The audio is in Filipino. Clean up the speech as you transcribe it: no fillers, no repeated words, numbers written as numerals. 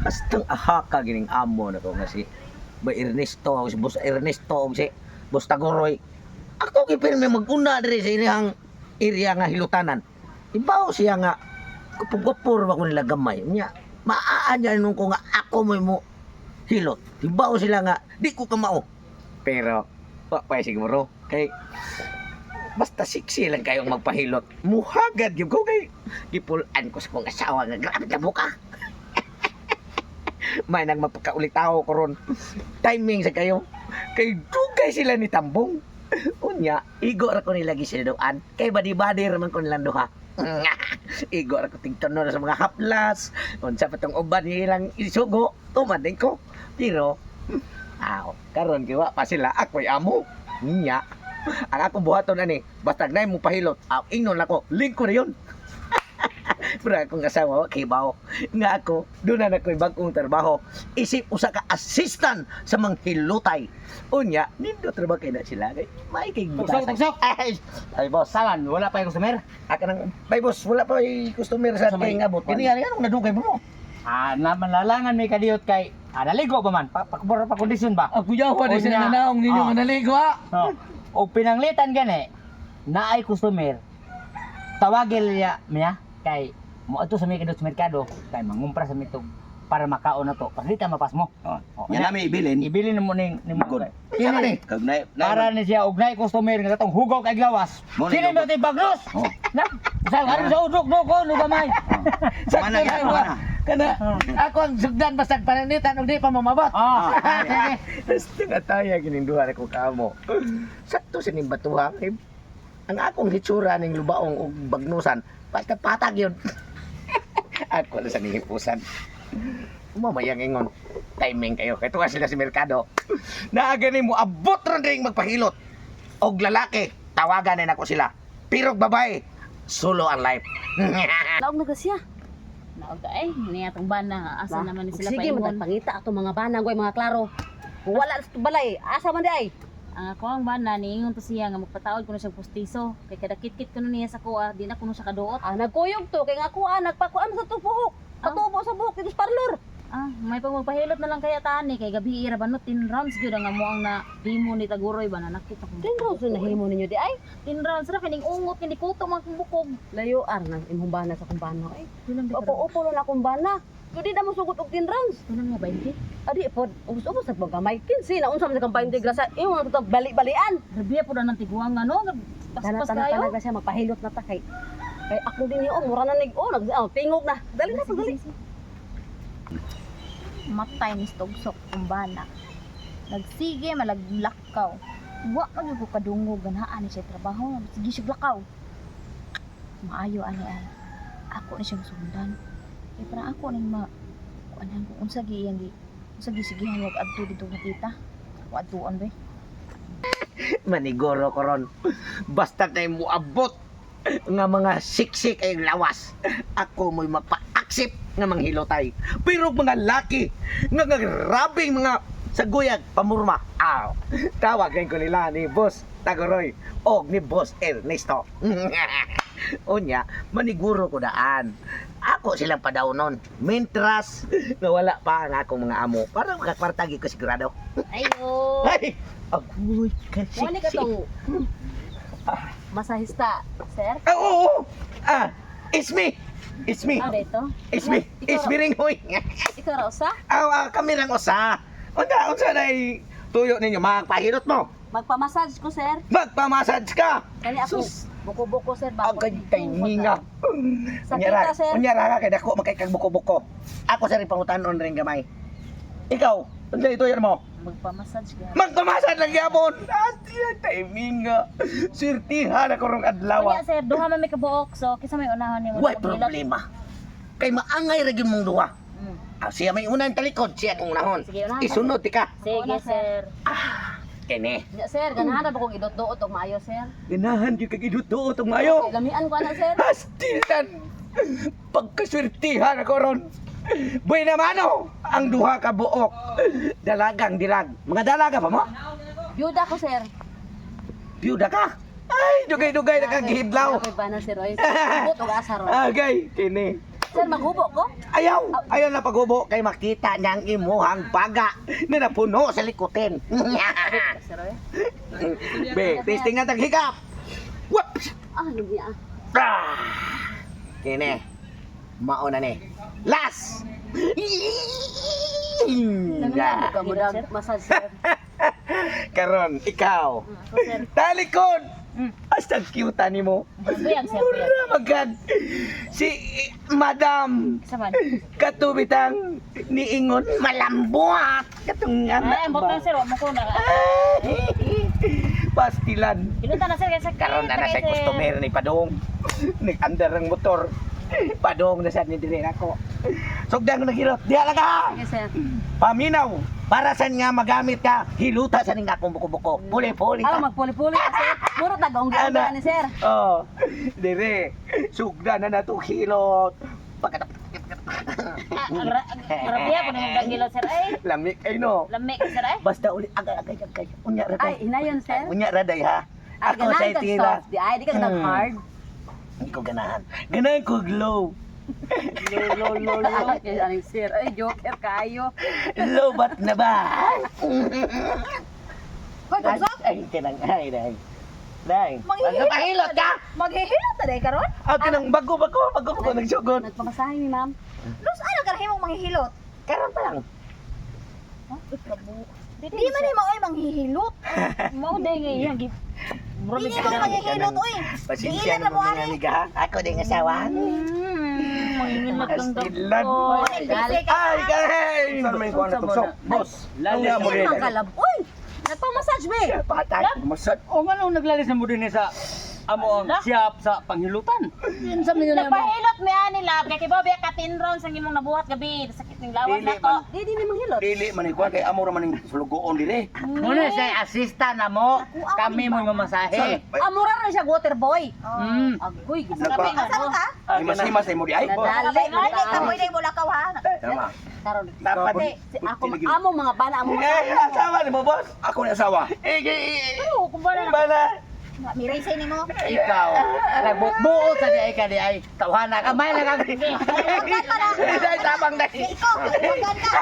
Hastang ahaka gining amo na ko nga si ba Ernesto, si Boss Ernesto, si Boss Tagoroy. Ako kipirme mag-una diri sa inihang area nga hilutanan. Ibaw siya nga kupugapur ba ko nila gamay. Nya maaanya nung ko nga ako mo hilot. Ibaw sila nga di ko kamao. Pero wa pa siguro kay basta siksi lang kayong magpahilot. Muhagad yung ko kay gipulan ko sa kong asawa nga grabe na buka. May nang mapakaulit tao ko ron. Timing sa kayo. Kay dugay sila ni Tambong. Unya, igo ra ko nila gisinuan. Kay badi-badi raman ko nilang duha. Igo ra ko tingtono sa mga haplas. Unsa pa tong uban nilang isugo. Tuman din ko. Pero, karon kiwa pa sila ako'y amo. Nya, ang akong buhaton ani, basta nay mo pahilot. Ingnon ako, link ko na yun. Pero akong asawa, kibaw. Nga ako, doon na ako'y bagong trabaho. Isip usa ka assistant sa mga hilutay. Unya, nindo trabaho kayo na sila. May kigbudasan. Tugsok! Ay, boss. Saman, wala pa yung customer? Aka nang, ay, boss, wala pa yung customer sa ating abot. Kini anong nadugay mo? Manlalangan may kadiyot kay naligo ba man? Pakubura pa kondisyon ba? Kuyawa, di sila nanaong ninyo nga naligo, ha? O pinanglitan gani, naay customer, tawagil niya kay mo ato sa may kadiyot sa merkado, kay mangumpra sa mitog para makaon na to. Paglita mapas mo. Yan namin ibilin. Ibilin mo ning Good. Isa man eh. Para ni siya ugnay customer nga katong hugaw kay glawas. Mo Sino ni mo tay baglos? Na, sa sa udok ko no gamay. Mana yan, mana. Kana, ako ang sugdan basag pananitan og di pa mamabot. Basta nga tayo gining duha na ko kamo. Sakto sining batuha. Ang akong hitsura ning lubaong ug bagnusan, basta patag yun. Ako na sa nihipusan. Mamayang ingon, timing kayo. Kaya tuwa sila sa merkado. Naagani mo, abot rin rin magpahilot. Og lalaki, tawagan na ako sila. Pero babae, solo ang life. Naog na siya. Naog ay, niya tong bana asa naman ni sila Sige, paingon. magpangita ato mga banang koy mga klaro. Kung wala sa balay, asa man di ay? Ang ako ang bana niingon to siya nga magpataod ko na siyang pustiso. Kay kada kit-kit ko niya sa kuha, di na kuno siya kaduot. Nagkuyog to kay nga ako nagpakuan sa tubuhok. Patubo sa buhok dito sa parlor. May pagpahilot na lang kaya tani kay gabi ira banot 10 rounds gyud ang amo ang na dimo ni Taguroy ba na nakita ko. Tingro sa nahimo ninyo di ay. 10 rounds ra kining ungot kini kuto man kung bukog. Layo ar nang imong bana sa kumbana ay. Dulang di ka. Opo-opo na kumbana. Kudi na mo sugot og 10 rounds. Dulang nga 20. Adi pod ubos-ubos sa bagamay 15 na unsa man sa kampanya grasa imong to bali-balian. Grabe po na ng tiguang nga no. Paspas kayo. Talaga siya mapahilot na ta kay ako din yo mura na nig tingog na. Dali na dali. Matay ni Stogsok kumbana. Nagsige malaglakaw. Wa man ko kadungog ganaan ni siya trabaho. Sige siya lakaw. Maayo ani ay. Ako ni siyang sundan. Kaya para ako ning kuanan ko unsa gi iyang unsa gi sigihan wag adto dito nakita. Wa adtuon be. Maniguro ko ron. Basta kay mo abot nga mga siksik ay lawas. Ako mo'y mapa-accept nga mga hilotay. Pero mga laki nga grabing mga saguyag pamurma. Tawagan ko nila ni Boss Tagoroy o ni Boss Ernesto. Unya, maniguro ko daan. Ako silang padawnon. Mintras nga wala pa ang akong mga amo. Para makakwartagi ko sigurado. Ayo. Ay! Agoy, kasi. Wala ka tong masahista, sir? Oo! It's me! It's me! Dito? It's me! It's me ring hoy! Ikaw ra usa? Kami lang usa! Unsa na tuyo ninyo, magpahilot mo! Magpa-massage ko, sir. Magpamassage ka! Kani ako buko-buko, sir. Agad kay hinga! Sakita, sir. Unyara ka, kaya dako makikag buko-buko. Ako sir, pangutanon rin gamay. Ikaw, unsa ituyo mo? Magpa-massage ka. Magpamassage lang yapon! Asti ang timing nga! Sirtihan ako rong adlaw. Unya sir, duha man may kabuok so kisa may unahon nimo. Why problema? Kay maangay ra gyud mong duha. Siya may unang talikod, siya ang unahon. Sige, unahan. Isunod tika. Sige sir. Kene. Ya, sir, ganahan na ba kong idot-duot og maayo, sir? Ganahan gyud kag idut-duot og maayo. Lamian ko na, sir. Hastilan. Pagkaswertihan ako ron. Buena mano ang duha ka buok. Dalagang dilag. Mga dalaga pa mo? Byuda ko, sir. Byuda ka? Ay, dugay-dugay na kagihidlaw. May bana, sir. Oy. Ibot og asa ron. Agay, kini. Sir, maghubo ko? Ayaw na paghubo kay makita niya ang imuhang baga na napuno sa likutin. Sir, eh. Be, testing nga taghikap. Whoops! Ah, lugi ah. Kini. Mauna ni. Last! Namiyago ka mo dag massage, sir. Karon, ikaw. Ako sir. Talikod! Hasta cute ni mo. Buyag sir, buyag. Mura magad. Si Madam Saman. katubitang niingon malambuat. Katungan. Ay, ambot lang sir, wa mo ko na. Pastilan. Pinunta na sir kay sakit. Karon na sa customer ni Padong. Nag-andar ang motor. Padong na sa ni dire ako. Sugdan ko naghilot. Di alaga. Sige, sir. Paminaw. Para saan nga magamit ka? Hiluta sa ning akong buko-buko. Puli-puli Ah, ka. magpuli-puli ka, sir. Muro tagaong Ana. ni sir. Oh, dire. Sugdan na nato hilot. Pagkat Grabe po nang dagilo sir ay. lamig ay no. Lami ka sir ay. Basta uli agay. Unya ra Ay, day. hinayon, sir. Unya ra day ha. Ay, Ako sa ganahan ka tira. soft. Di ay, di ka nag hard. Hindi ko ganahan. Ganahan ko glow. Ay, aning sir. Ay, joker kayo. Low bat na ba? Hoy, tugso. Ay, tinang ay day. Day. Manghihilot Magpahilot ka. Maghihilot na day karon. Ah, tinang bago ko nagsugod. Nagpamasahe ni ma'am. Lus, ano ka himong manghihilot? Karon pa lang. Di man himo oy manghihilot. Mao day nga iyang gi. Di mo manghihilot oy. Pasensya Diilan na na mo mo ani. amiga ha. Ako din asawa. Mangingin na kang Astilan. Ay, Ay, guys! Saan may kuha na tugsok? Boss, lalo mo rin. Ang kalab. Uy! Nagpamassage be. Patay. Masad. O nga nung naglalis na mo din sa amo ang siyap sa panghilutan. Yun sa minyo na mo. Nagpahilot mi ani lab kay Bobby ka 10 rounds ang imong nabuhat gabi sakit ning lawas Dili na to. man. Di ni manghilot. Dili man ikuha kay amo ra man ning sulugoon dire. Muna siya assistant na mo, kami mo mamasahe. Amura na siya water boy. Mm. Agoy, gisa Nagpa- kami Asa ka? Himas-himas ay mo di ay. Nadali. Ay, kamoy day wala ka wa. Tama. Karon. Dapat. Si ako among mga bana among Eh, asawa ni mo, boss. Ako ni asawa. Pero kung ba na Bala. Mirisay nimo. Ikaw, nagbutbuot sa di ay ka di ay tawhana ka may lang kang Huwag ka na. Tabang na. Ikaw, huwag ka.